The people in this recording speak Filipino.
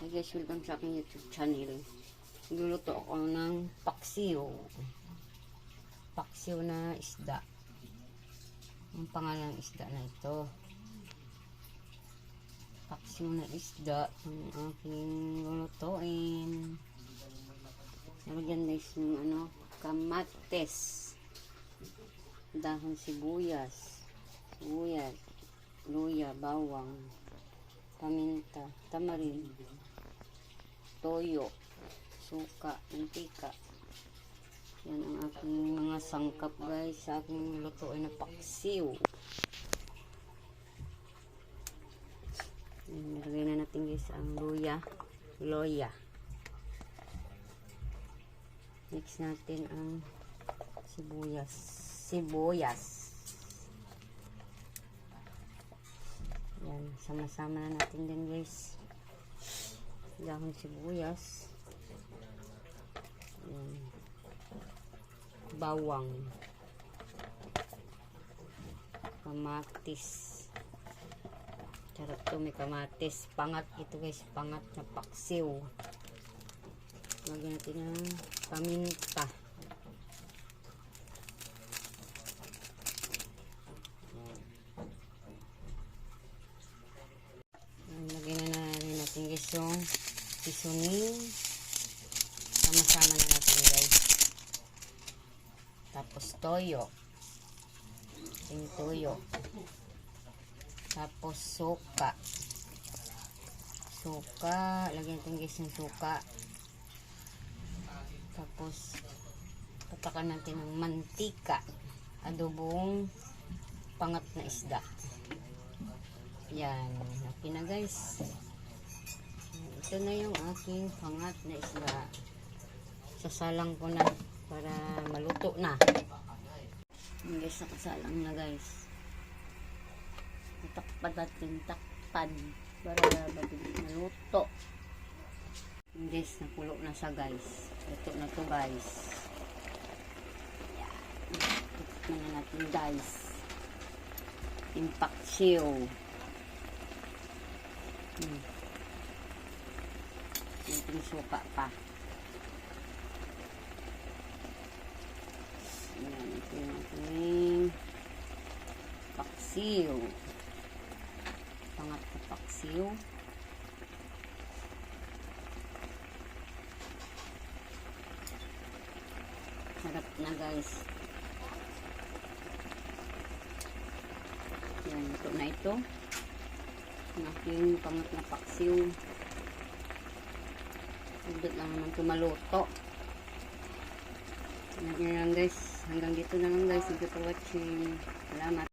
Hey guys, welcome sa aking YouTube channel. Nagluluto ako ng paksiw. Paksiw na isda. Ang pangalan ng isda na ito. Paksiw na isda ang aking lulutuin. Nalagyan guys ng kamates. Dahon sibuyas. Luya, bawang, paminta, tamarin, toyo, suka, mantika. Yan ang aking mga sangkap guys sa aking lutuin na paksiw. Nilagay na natin guys ang luya. Mix natin ang sibuyas. Yan, sama-sama na natin din guys. Dahon sibuyas. Yan. Bawang. Kamatis. Sarap to, may kamatis. Pangat ito guys, pangat na paksiw. Lagyan natin ng paminta. Lagyan na rin natin guys yung seasoning. Sama-sama na natin guys. Tapos toyo. Tapos suka. Lagyan natin guys yung suka. Tapos patakan natin ng mantika. Adobong pangat na isda. Yan. Okay na guys. Ito na yung aking pangat na isda. Sasalang ko na para maluto na. Yan guys, nakasalang na guys. Takpan para maluto. Yan guys, nakulo na siya guys. Luto na to guys. Yan. Luto na natin guys. Yung paksiw. Yung suka pa. Ayan, ito yung ating paksiw. Pangat na paksiw. Sarap na guys. Ayan, ito na ito. Ang aking pangat na paksiw. Higit lang naman ito maluto. Yan lang guys. Hanggang dito na lang guys. Thank you for watching. Salamat.